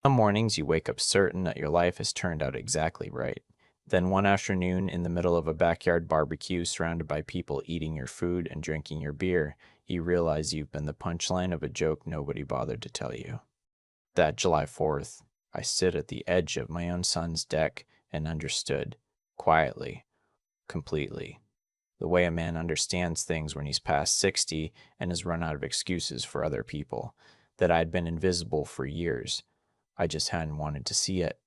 Some mornings you wake up certain that your life has turned out exactly right. Then one afternoon, in the middle of a backyard barbecue surrounded by people eating your food and drinking your beer, you realize you've been the punchline of a joke nobody bothered to tell you. That July 4th, I stood at the edge of my own son's deck and understood, quietly, completely, the way a man understands things when he's past 60 and has run out of excuses for other people, that I'd been invisible for years. I just hadn't wanted to see it.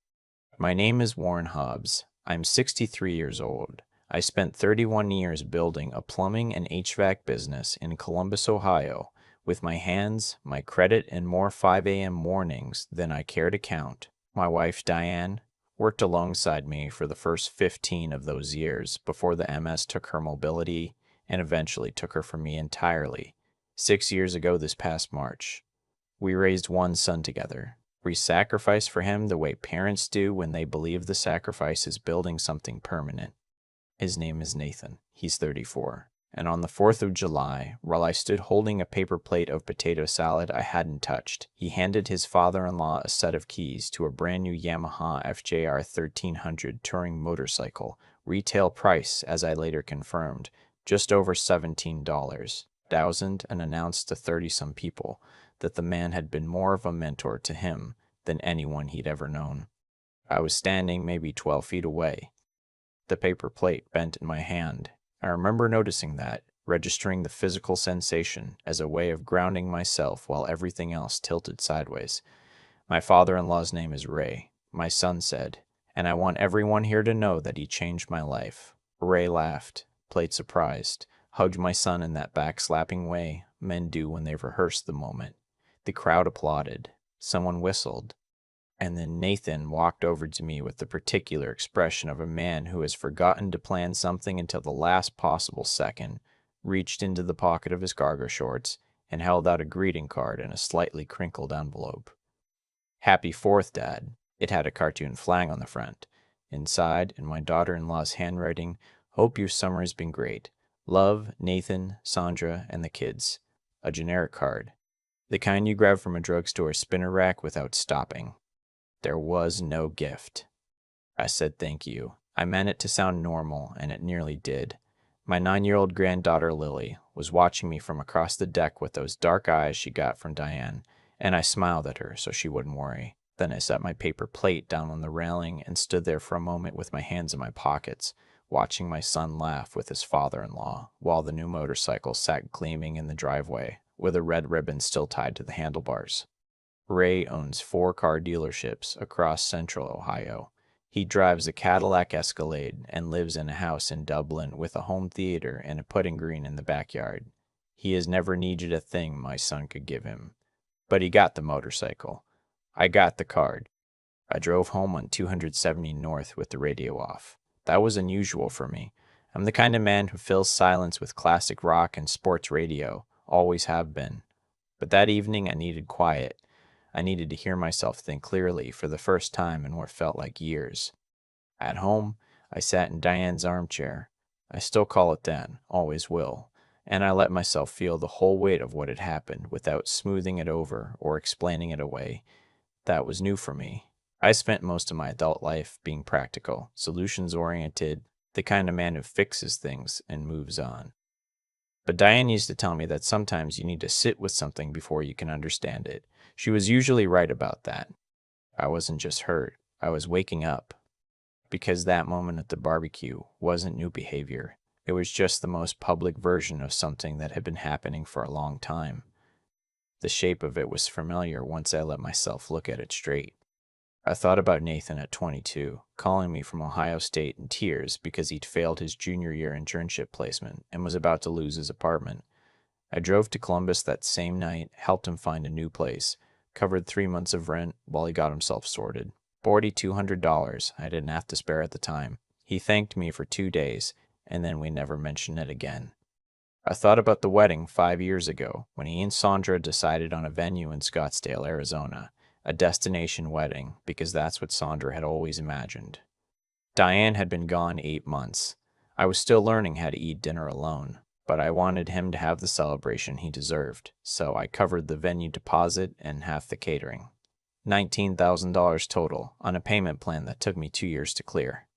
My name is Warren Hobbs. I'm 63 years old. I spent 31 years building a plumbing and HVAC business in Columbus, Ohio, with my hands, my credit, and more 5 a.m. mornings than I care to count. My wife, Diane, worked alongside me for the first 15 of those years before the MS took her mobility and eventually took her from me entirely. 6 years ago this past March. We raised one son together. We sacrificed for him the way parents do when they believe the sacrifice is building something permanent. His name is Nathan. He's 34. And on the 4th of July, while I stood holding a paper plate of potato salad I hadn't touched, he handed his father-in-law a set of keys to a brand new Yamaha FJR 1300 touring motorcycle, retail price, as I later confirmed, just over $17, thousand, and announced to 30-some people that the man had been more of a mentor to him than anyone he'd ever known. I was standing maybe 12 feet away, the paper plate bent in my hand. I remember noticing that, registering the physical sensation as a way of grounding myself while everything else tilted sideways. My father-in-law's name is Ray, my son said, and I want everyone here to know that he changed my life. Ray laughed, played surprised, hugged my son in that backslapping way men do when they've rehearsed the moment. The crowd applauded. Someone whistled. And then Nathan walked over to me with the particular expression of a man who has forgotten to plan something until the last possible second, reached into the pocket of his cargo shorts, and held out a greeting card in a slightly crinkled envelope. "Happy 4th, Dad." It had a cartoon flag on the front. Inside, in my daughter-in-law's handwriting, "Hope your summer has been great. Love, Nathan, Sandra, and the kids." A generic card. The kind you grab from a drugstore spinner rack without stopping. There was no gift. I said thank you. I meant it to sound normal, and it nearly did. My 9-year-old granddaughter Lily was watching me from across the deck with those dark eyes she got from Diane, and I smiled at her so she wouldn't worry. Then I set my paper plate down on the railing and stood there for a moment with my hands in my pockets, watching my son laugh with his father-in-law, while the new motorcycle sat gleaming in the driveway, with a red ribbon still tied to the handlebars. Ray owns 4 car dealerships across central Ohio. He drives a Cadillac Escalade and lives in a house in Dublin with a home theater and a putting green in the backyard. He has never needed a thing my son could give him. But he got the motorcycle. I got the card. I drove home on 270 North with the radio off. That was unusual for me. I'm the kind of man who fills silence with classic rock and sports radio, always have been. But that evening I needed quiet. I needed to hear myself think clearly for the first time in what felt like years. At home, I sat in Diane's armchair. I still call it that, always will. And I let myself feel the whole weight of what had happened without smoothing it over or explaining it away. That was new for me. I spent most of my adult life being practical, solutions-oriented, the kind of man who fixes things and moves on. But Diane used to tell me that sometimes you need to sit with something before you can understand it. She was usually right about that. I wasn't just hurt, I was waking up. Because that moment at the barbecue wasn't new behavior. It was just the most public version of something that had been happening for a long time. The shape of it was familiar once I let myself look at it straight. I thought about Nathan at 22, calling me from Ohio State in tears because he'd failed his junior year internship placement and was about to lose his apartment. I drove to Columbus that same night, helped him find a new place, covered 3 months of rent while he got himself sorted. $4,200 I didn't have to spare at the time. He thanked me for 2 days, and then we never mentioned it again. I thought about the wedding 5 years ago, when he and Sandra decided on a venue in Scottsdale, Arizona, a destination wedding, because that's what Sandra had always imagined. Diane had been gone 8 months. I was still learning how to eat dinner alone, but I wanted him to have the celebration he deserved, so I covered the venue deposit and half the catering. $19,000 total on a payment plan that took me 2 years to clear.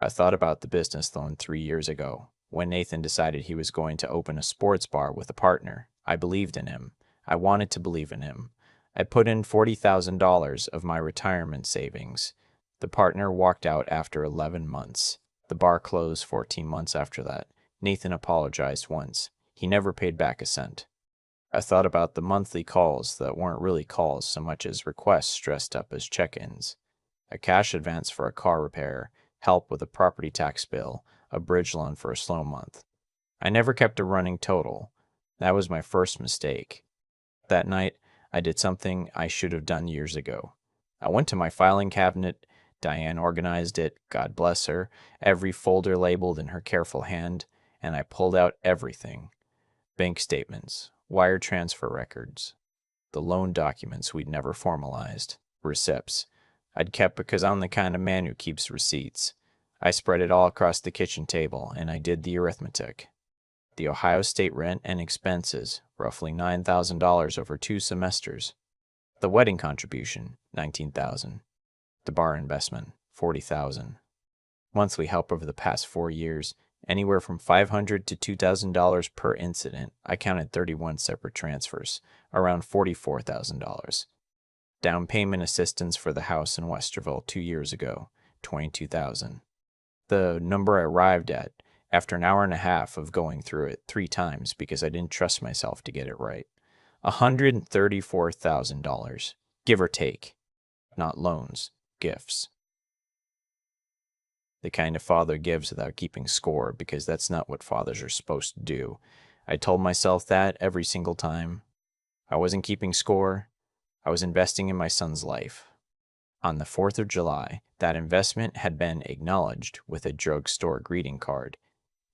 I thought about the business loan 3 years ago. When Nathan decided he was going to open a sports bar with a partner, I believed in him. I wanted to believe in him. I put in $40,000 of my retirement savings. The partner walked out after 11 months. The bar closed 14 months after that. Nathan apologized once. He never paid back a cent. I thought about the monthly calls that weren't really calls so much as requests dressed up as check-ins. A cash advance for a car repair, help with a property tax bill, a bridge loan for a slow month. I never kept a running total. That was my first mistake. That night, I did something I should have done years ago. I went to my filing cabinet. Diane organized it, God bless her, every folder labeled in her careful hand, and I pulled out everything. Bank statements, wire transfer records, the loan documents we'd never formalized, receipts I'd kept because I'm the kind of man who keeps receipts. I spread it all across the kitchen table, and I did the arithmetic. The Ohio State rent and expenses, roughly $9,000 over 2 semesters. The wedding contribution, $19,000. The bar investment, $40,000. Monthly help over the past 4 years, anywhere from $500 to $2,000 per incident. I counted 31 separate transfers, around $44,000. Down payment assistance for the house in Westerville 2 years ago, $22,000. The number I arrived at after an hour and a half of going through it 3 times because I didn't trust myself to get it right. $134,000, give or take. Not loans, gifts. The kind of father gives without keeping score, because that's not what fathers are supposed to do. I told myself that every single time. I wasn't keeping score. I was investing in my son's life. On the 4th of July, that investment had been acknowledged with a drugstore greeting card,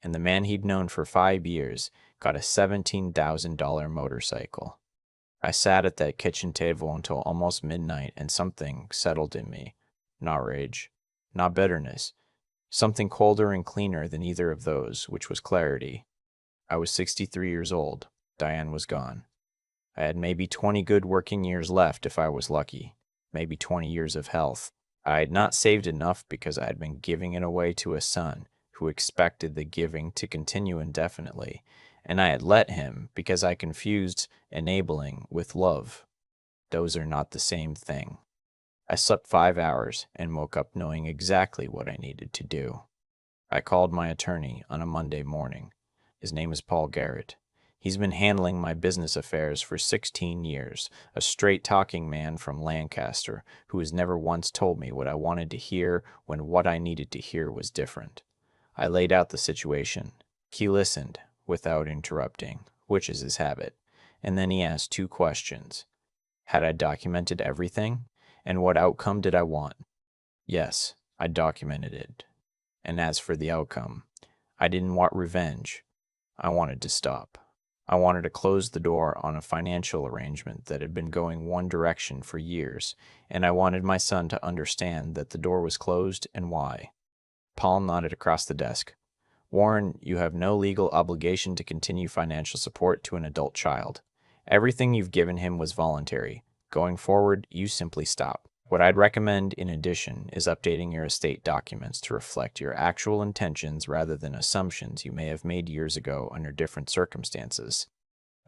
and the man he'd known for 5 years got a $17,000 motorcycle. I sat at that kitchen table until almost midnight, and something settled in me. Not rage, not bitterness. Something colder and cleaner than either of those, which was clarity. I was 63 years old. Diane was gone. I had maybe 20 good working years left if I was lucky. Maybe 20 years of health. I had not saved enough because I had been giving it away to a son who expected the giving to continue indefinitely, and I had let him because I confused enabling with love. Those are not the same thing. I slept 5 hours and woke up knowing exactly what I needed to do. I called my attorney on a Monday morning. His name is Paul Garrett. He's been handling my business affairs for 16 years, a straight-talking man from Lancaster who has never once told me what I wanted to hear when what I needed to hear was different. I laid out the situation. He listened, without interrupting, which is his habit, and then he asked 2 questions. Had I documented everything? And what outcome did I want? Yes, I documented it. And as for the outcome, I didn't want revenge. I wanted to stop. I wanted to close the door on a financial arrangement that had been going one direction for years, and I wanted my son to understand that the door was closed and why. Paul nodded across the desk. Warren, you have no legal obligation to continue financial support to an adult child. Everything you've given him was voluntary. Going forward, you simply stop. What I'd recommend in addition is updating your estate documents to reflect your actual intentions rather than assumptions you may have made years ago under different circumstances.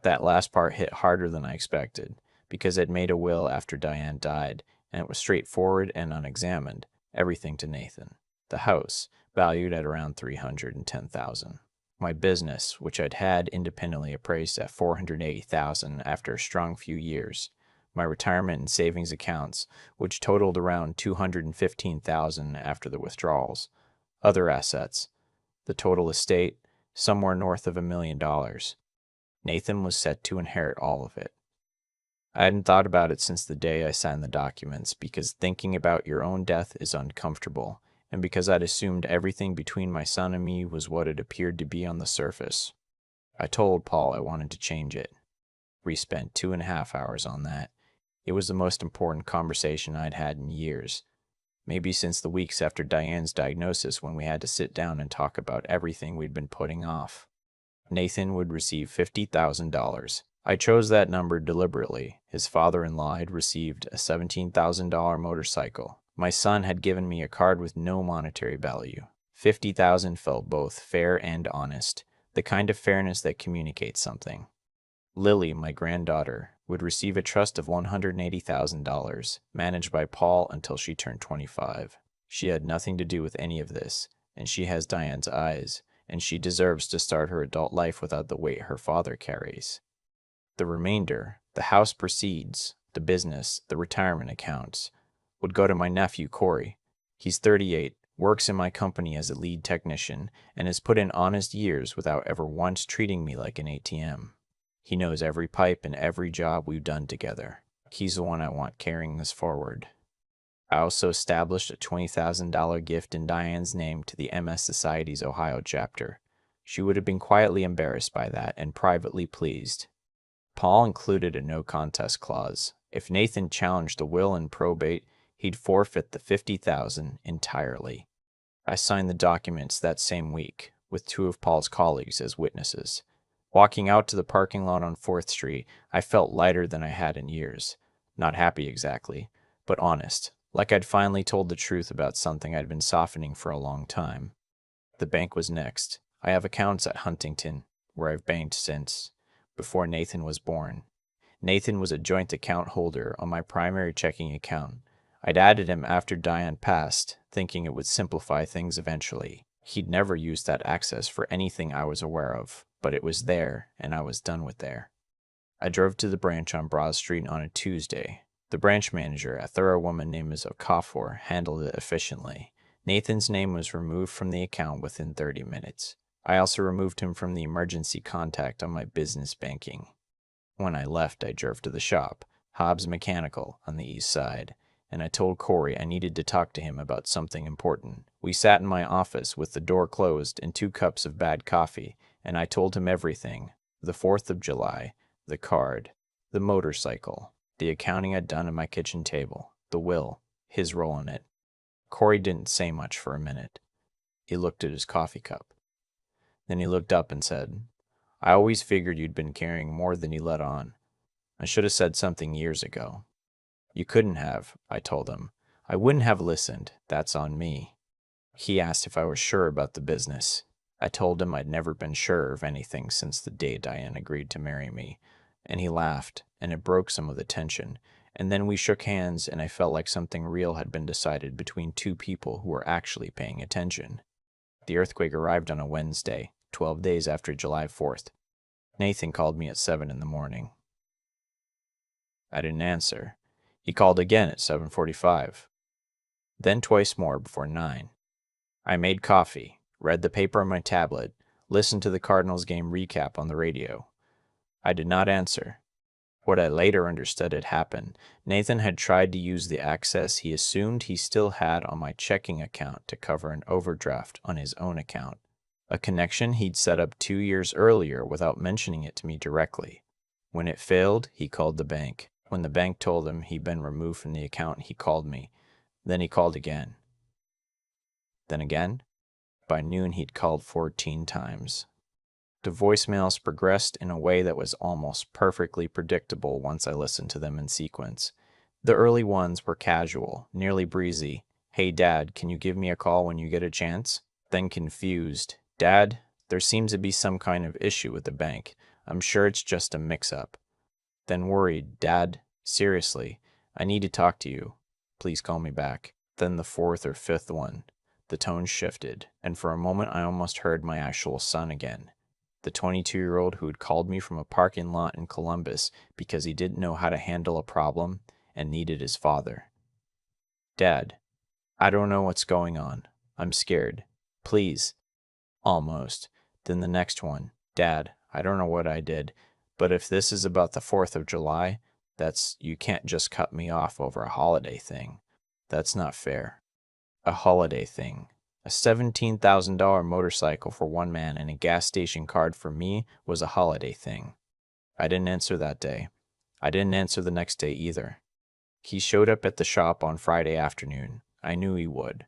That last part hit harder than I expected, because I'd made a will after Diane died, and it was straightforward and unexamined, everything to Nathan. The house, valued at around $310,000. My business, which I'd had independently appraised at $480,000 after a strong few years. My retirement and savings accounts, which totaled around $215,000 after the withdrawals. Other assets. The total estate, somewhere north of $1 million. Nathan was set to inherit all of it. I hadn't thought about it since the day I signed the documents, because thinking about your own death is uncomfortable, and because I'd assumed everything between my son and me was what it appeared to be on the surface. I told Paul I wanted to change it. We spent 2.5 hours on that. It was the most important conversation I'd had in years, maybe since the weeks after Diane's diagnosis when we had to sit down and talk about everything we'd been putting off. Nathan would receive $50,000, I chose that number deliberately. His father-in-law had received a $17,000 motorcycle. My son had given me a card with no monetary value. 50,000 felt both fair and honest, the kind of fairness that communicates something. Lily, my granddaughter, would receive a trust of $180,000, managed by Paul until she turned 25. She had nothing to do with any of this, and she has Diane's eyes, and she deserves to start her adult life without the weight her father carries. The remainder, the house proceeds, the business, the retirement accounts, would go to my nephew Corey. He's 38, works in my company as a lead technician, and has put in honest years without ever once treating me like an ATM. He knows every pipe and every job we've done together. He's the one I want carrying this forward. I also established a $20,000 gift in Diane's name to the MS Society's Ohio chapter. She would have been quietly embarrassed by that and privately pleased. Paul included a no contest clause. If Nathan challenged the will in probate, he'd forfeit the $50,000 entirely. I signed the documents that same week, with two of Paul's colleagues as witnesses. Walking out to the parking lot on 4th Street, I felt lighter than I had in years. Not happy exactly, but honest, like I'd finally told the truth about something I'd been softening for a long time. The bank was next. I have accounts at Huntington, where I've banked since, before Nathan was born. Nathan was a joint account holder on my primary checking account. I'd added him after Diane passed, thinking it would simplify things eventually. He'd never used that access for anything I was aware of, but it was there, and I was done with there. I drove to the branch on Broad Street on a Tuesday. The branch manager, a thorough woman named Ms. Okafor, handled it efficiently. Nathan's name was removed from the account within 30 minutes. I also removed him from the emergency contact on my business banking. When I left, I drove to the shop, Hobbs Mechanical, on the east side, and I told Corey I needed to talk to him about something important. We sat in my office with the door closed and 2 cups of bad coffee, and I told him everything: the 4th of July, the card, the motorcycle, the accounting I'd done at my kitchen table, the will, his role in it. Corey didn't say much for a minute. He looked at his coffee cup. Then he looked up and said, "I always figured you'd been carrying more than you let on. I should have said something years ago." "You couldn't have," I told him. "I wouldn't have listened. That's on me." He asked if I was sure about the business. I told him I'd never been sure of anything since the day Diane agreed to marry me, and he laughed, and it broke some of the tension. And then we shook hands, and I felt like something real had been decided between 2 people who were actually paying attention. The earthquake arrived on a Wednesday, 12 days after July 4th. Nathan called me at 7 in the morning. I didn't answer. He called again at 7:45. Then twice more before 9. I made coffee, read the paper on my tablet, listened to the Cardinals game recap on the radio. I did not answer. What I later understood had happened, Nathan had tried to use the access he assumed he still had on my checking account to cover an overdraft on his own account, a connection he'd set up 2 years earlier without mentioning it to me directly. When it failed, he called the bank. When the bank told him he'd been removed from the account, he called me. Then he called again. Then again. By noon, he'd called 14 times. The voicemails progressed in a way that was almost perfectly predictable once I listened to them in sequence. The early ones were casual, nearly breezy. "Hey, Dad, can you give me a call when you get a chance?" Then confused. "Dad, there seems to be some kind of issue with the bank. I'm sure it's just a mix-up." Then worried. "Dad, seriously, I need to talk to you. Please call me back." Then the 4th or 5th one. The tone shifted, and for a moment I almost heard my actual son again. The 22-year-old who had called me from a parking lot in Columbus because he didn't know how to handle a problem and needed his father. "Dad, I don't know what's going on. I'm scared. Please." Almost. Then the next one. "Dad, I don't know what I did, but if this is about the 4th of July, you can't just cut me off over a holiday thing. That's not fair." A holiday thing. A $17,000 motorcycle for one man and a gas station card for me was a holiday thing. I didn't answer that day. I didn't answer the next day either. He showed up at the shop on Friday afternoon. I knew he would.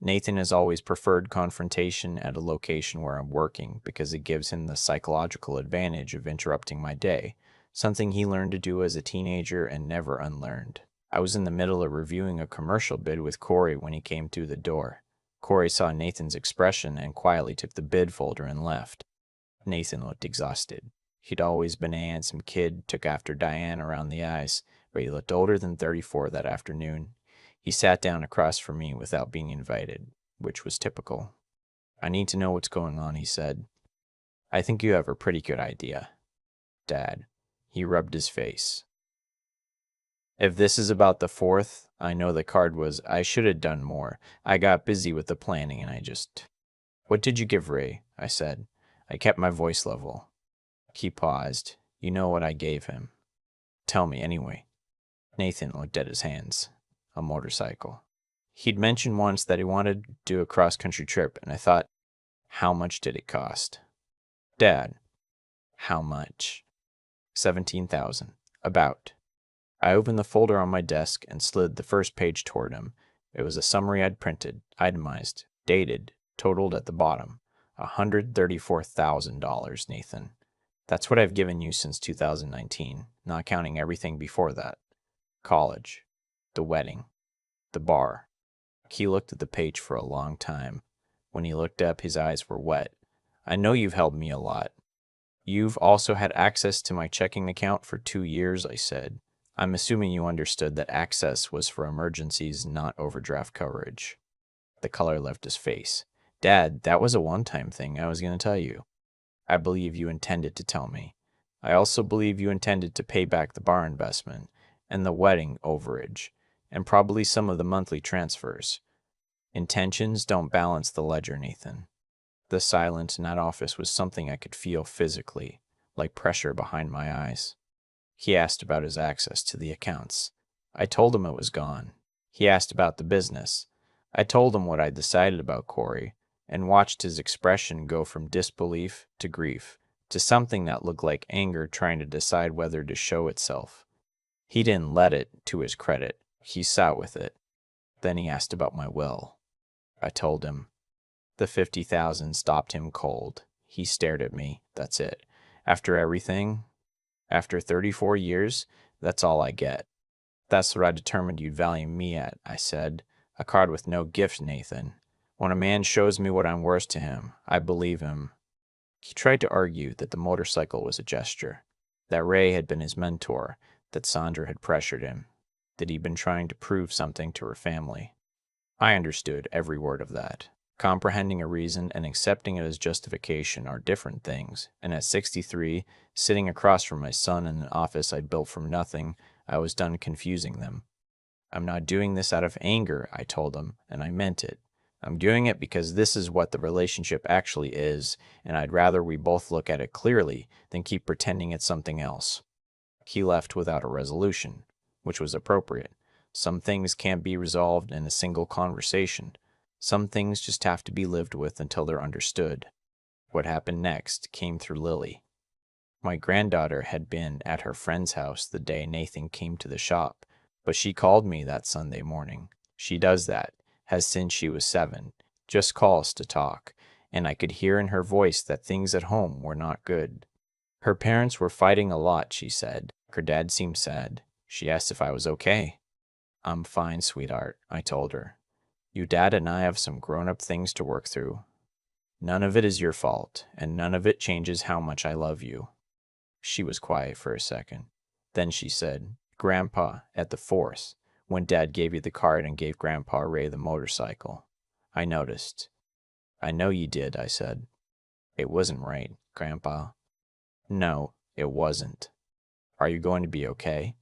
Nathan has always preferred confrontation at a location where I'm working because it gives him the psychological advantage of interrupting my day, something he learned to do as a teenager and never unlearned. I was in the middle of reviewing a commercial bid with Corey when he came through the door. Corey saw Nathan's expression and quietly took the bid folder and left. Nathan looked exhausted. He'd always been a handsome kid, took after Diane around the eyes, but he looked older than 34 that afternoon. He sat down across from me without being invited, which was typical. "I need to know what's going on," he said. "I think you have a pretty good idea, Dad." He rubbed his face. "If this is about the 4th, I know the card was, I should have done more. I got busy with the planning and I just..." "What did you give Ray?" I said. I kept my voice level. He paused. "You know what I gave him." "Tell me anyway." Nathan looked at his hands. "A motorcycle." He'd mentioned once that he wanted to do a cross-country trip, and I thought, how much did it cost? "Dad." "How much?" 17,000. About. I opened the folder on my desk and slid the first page toward him. It was a summary I'd printed, itemized, dated, totaled at the bottom. $134,000, Nathan. That's what I've given you since 2019, not counting everything before that. College, the wedding, the bar. He looked at the page for a long time. When he looked up, his eyes were wet. "I know you've helped me a lot." "You've also had access to my checking account for 2 years," I said. "I'm assuming you understood that access was for emergencies, not overdraft coverage." The color left his face. "Dad, that was a one-time thing I was going to tell you." "I believe you intended to tell me. I also believe you intended to pay back the bar investment, and the wedding overage, and probably some of the monthly transfers. Intentions don't balance the ledger, Nathan." The silence in that office was something I could feel physically, like pressure behind my eyes. He asked about his access to the accounts. I told him it was gone. He asked about the business. I told him what I'd decided about Corey, and watched his expression go from disbelief to grief, to something that looked like anger trying to decide whether to show itself. He didn't let it, to his credit. He sat with it. Then he asked about my will. I told him. The 50,000 stopped him cold. He stared at me. That's it. After everything, after 34 years, that's all I get. "That's what I determined you'd value me at," I said. "A card with no gift, Nathan. When a man shows me what I'm worth to him, I believe him." He tried to argue that the motorcycle was a gesture, that Ray had been his mentor, that Sandra had pressured him, that he'd been trying to prove something to her family. I understood every word of that. Comprehending a reason and accepting it as justification are different things, and at 63, sitting across from my son in an office I'd built from nothing, I was done confusing them. "I'm not doing this out of anger," I told him, and I meant it. "I'm doing it because this is what the relationship actually is, and I'd rather we both look at it clearly than keep pretending it's something else." He left without a resolution, which was appropriate. Some things can't be resolved in a single conversation. Some things just have to be lived with until they're understood. What happened next came through Lily. My granddaughter had been at her friend's house the day Nathan came to the shop, but she called me that Sunday morning. She does that, has since she was 7, just calls to talk, and I could hear in her voice that things at home were not good. Her parents were fighting a lot, she said. Her dad seemed sad. She asked if I was okay. "I'm fine, sweetheart," I told her. "Your dad and I have some grown-up things to work through. None of it is your fault, and none of it changes how much I love you." She was quiet for a second. Then she said, "Grandpa, at the force, when Dad gave you the card and gave Grandpa Ray the motorcycle." I noticed. "I know you did," I said. "It wasn't right, Grandpa." "No, it wasn't. Are you going to be okay?"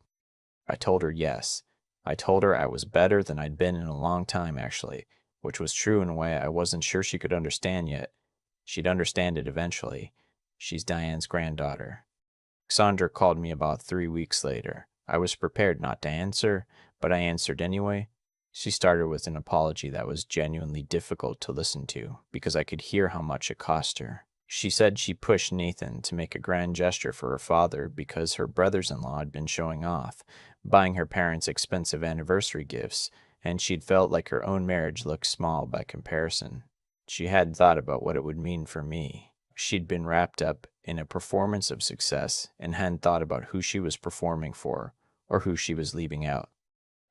I told her yes. I told her I was better than I'd been in a long time, actually, which was true in a way I wasn't sure she could understand yet. She'd understand it eventually. She's Diane's granddaughter. Sandra called me about 3 weeks later. I was prepared not to answer, but I answered anyway. She started with an apology that was genuinely difficult to listen to, because I could hear how much it cost her. She said she pushed Nathan to make a grand gesture for her father because her brothers-in-law had been showing off, buying her parents expensive anniversary gifts, and she'd felt like her own marriage looked small by comparison. She hadn't thought about what it would mean for me. She'd been wrapped up in a performance of success and hadn't thought about who she was performing for or who she was leaving out.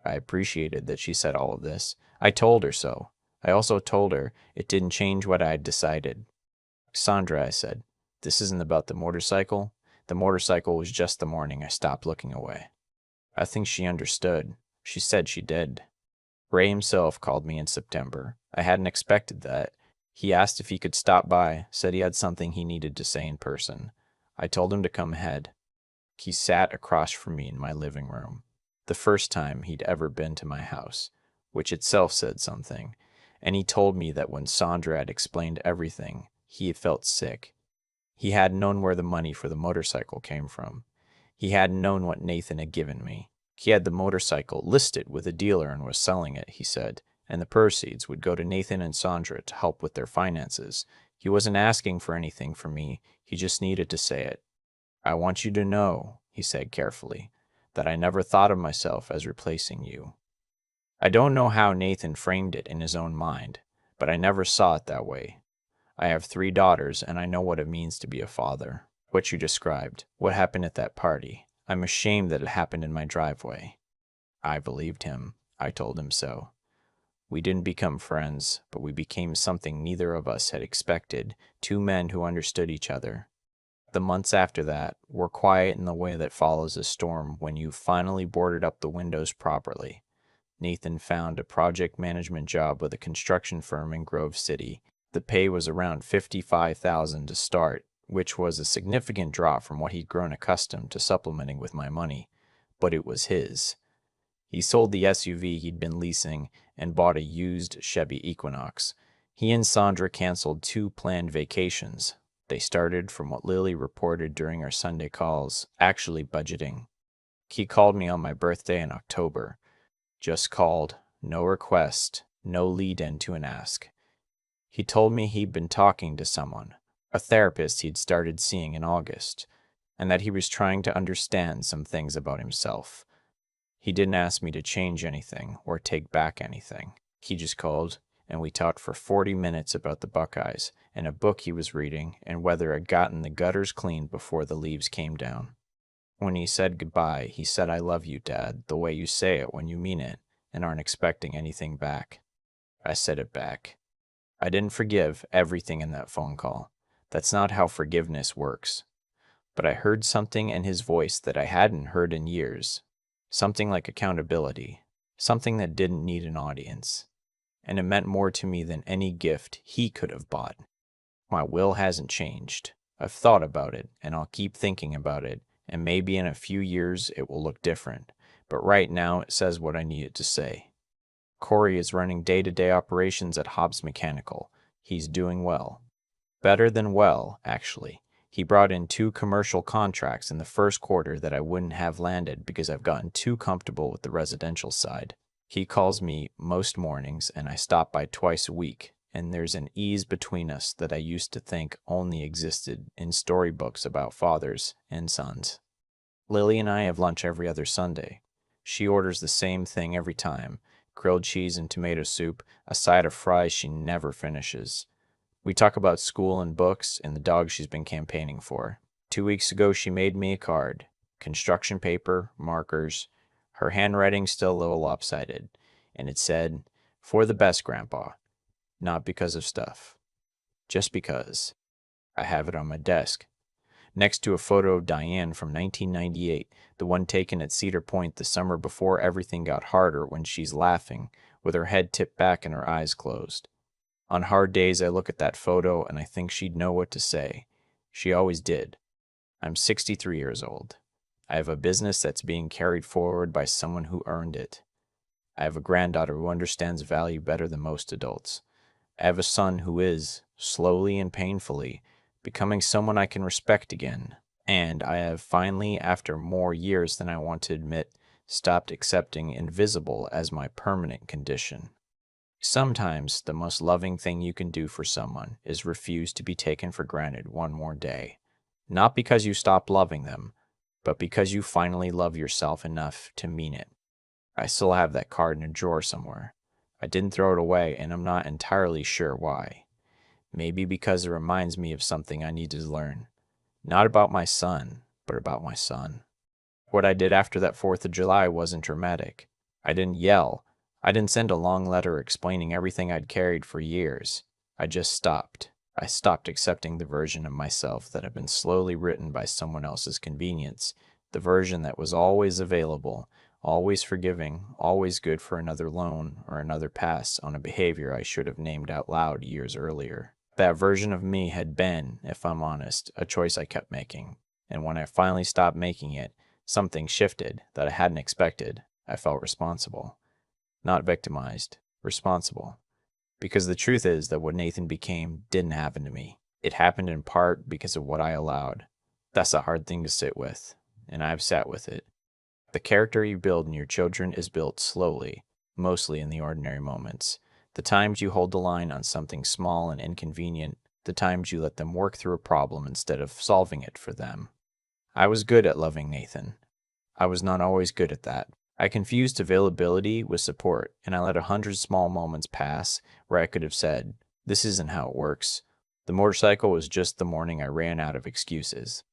I appreciated that she said all of this. I told her so. I also told her it didn't change what I had decided. Sandra, I said, this isn't about the motorcycle. The motorcycle was just the morning I stopped looking away. I think she understood. She said she did. Ray himself called me in September. I hadn't expected that. He asked if he could stop by, said he had something he needed to say in person. I told him to come ahead. He sat across from me in my living room, the first time he'd ever been to my house, which itself said something, and he told me that when Sandra had explained everything, he had felt sick. He hadn't known where the money for the motorcycle came from. He hadn't known what Nathan had given me. He had the motorcycle listed with a dealer and was selling it, he said, and the proceeds would go to Nathan and Sandra to help with their finances. He wasn't asking for anything from me, he just needed to say it. I want you to know, he said carefully, that I never thought of myself as replacing you. I don't know how Nathan framed it in his own mind, but I never saw it that way. I have 3 daughters, and I know what it means to be a father. What you described, what happened at that party, I'm ashamed that it happened in my driveway. I believed him. I told him so. We didn't become friends, but we became something neither of us had expected, 2 men who understood each other. The months after that were quiet in the way that follows a storm when you've finally boarded up the windows properly. Nathan found a project management job with a construction firm in Grove City. The pay was around $55,000 to start, which was a significant drop from what he'd grown accustomed to supplementing with my money, but it was his. He sold the SUV he'd been leasing and bought a used Chevy Equinox. He and Sandra canceled 2 planned vacations. They started from what Lily reported during our Sunday calls, actually budgeting. He called me on my birthday in October. Just called, no request, no lead-in to an ask. He told me he'd been talking to someone, a therapist he'd started seeing in August, and that he was trying to understand some things about himself. He didn't ask me to change anything or take back anything. He just called, and we talked for 40 minutes about the Buckeyes and a book he was reading and whether it gotten the gutters cleaned before the leaves came down. When he said goodbye, he said, I love you, Dad, the way you say it when you mean it and aren't expecting anything back. I said it back. I didn't forgive everything in that phone call. That's not how forgiveness works. But I heard something in his voice that I hadn't heard in years. Something like accountability. Something that didn't need an audience. And it meant more to me than any gift he could have bought. My will hasn't changed. I've thought about it, and I'll keep thinking about it, and maybe in a few years it will look different. But right now it says what I need it to say. Corey is running day-to-day operations at Hobbs Mechanical. He's doing well. Better than well, actually. He brought in 2 commercial contracts in the first quarter that I wouldn't have landed because I've gotten too comfortable with the residential side. He calls me most mornings, and I stop by twice a week, and there's an ease between us that I used to think only existed in storybooks about fathers and sons. Lily and I have lunch every other Sunday. She orders the same thing every time, grilled cheese and tomato soup, a side of fries she never finishes. We talk about school and books and the dog she's been campaigning for. 2 weeks ago she made me a card. Construction paper, markers. Her handwriting's still a little lopsided. And it said, for the best, Grandpa. Not because of stuff. Just because. I have it on my desk. Next to a photo of Diane from 1998, the one taken at Cedar Point the summer before everything got harder when she's laughing, with her head tipped back and her eyes closed. On hard days I look at that photo and I think she'd know what to say. She always did. I'm 63 years old. I have a business that's being carried forward by someone who earned it. I have a granddaughter who understands value better than most adults. I have a son who is, slowly and painfully, becoming someone I can respect again. And I have finally, after more years than I want to admit, stopped accepting invisible as my permanent condition. Sometimes the most loving thing you can do for someone is refuse to be taken for granted one more day. Not because you stop loving them, but because you finally love yourself enough to mean it. I still have that card in a drawer somewhere. I didn't throw it away, and I'm not entirely sure why. Maybe because it reminds me of something I need to learn. Not about my son, but about my son. What I did after that 4th of July wasn't dramatic. I didn't yell. I didn't send a long letter explaining everything I'd carried for years. I just stopped. I stopped accepting the version of myself that had been slowly written by someone else's convenience, the version that was always available, always forgiving, always good for another loan or another pass on a behavior I should have named out loud years earlier. That version of me had been, if I'm honest, a choice I kept making. And when I finally stopped making it, something shifted that I hadn't expected. I felt responsible. Not victimized. Responsible. Because the truth is that what Nathan became didn't happen to me. It happened in part because of what I allowed. That's a hard thing to sit with, and I've sat with it. The character you build in your children is built slowly, mostly in the ordinary moments. The times you hold the line on something small and inconvenient, the times you let them work through a problem instead of solving it for them. I was good at loving Nathan. I was not always good at that. I confused availability with support, and I let 100 small moments pass where I could have said, "This isn't how it works." The motorcycle was just the morning I ran out of excuses.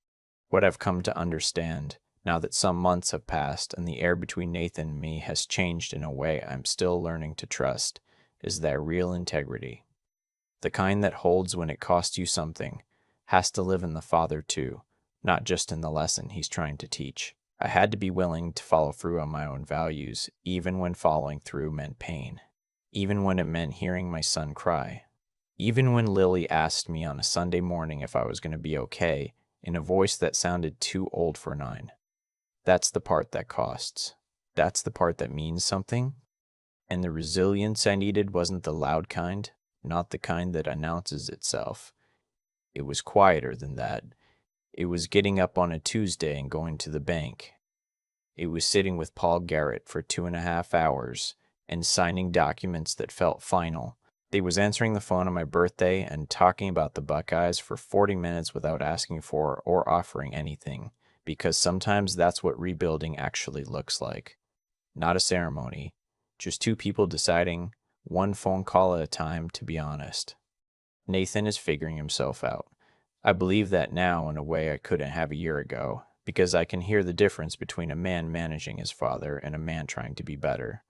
What I've come to understand, now that some months have passed and the air between Nathan and me has changed in a way I'm still learning to trust, is that real integrity. The kind that holds when it costs you something, has to live in the father too, not just in the lesson he's trying to teach. I had to be willing to follow through on my own values, even when following through meant pain. Even when it meant hearing my son cry. Even when Lily asked me on a Sunday morning if I was going to be okay, in a voice that sounded too old for 9. That's the part that costs. That's the part that means something. And the resilience I needed wasn't the loud kind, not the kind that announces itself. It was quieter than that. It was getting up on a Tuesday and going to the bank. It was sitting with Paul Garrett for 2.5 hours and signing documents that felt final. It was answering the phone on my birthday and talking about the Buckeyes for 40 minutes without asking for or offering anything, because sometimes that's what rebuilding actually looks like. Not a ceremony, just two people deciding, one phone call at a time, to be honest. Nathan is figuring himself out. I believe that now in a way I couldn't have a year ago, because I can hear the difference between a man managing his father and a man trying to be better.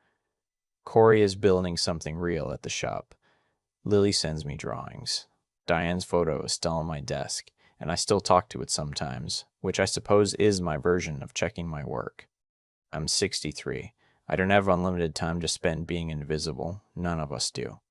Corey is building something real at the shop. Lily sends me drawings. Diane's photo is still on my desk, and I still talk to it sometimes, which I suppose is my version of checking my work. I'm 63. I don't have unlimited time to spend being invisible. None of us do.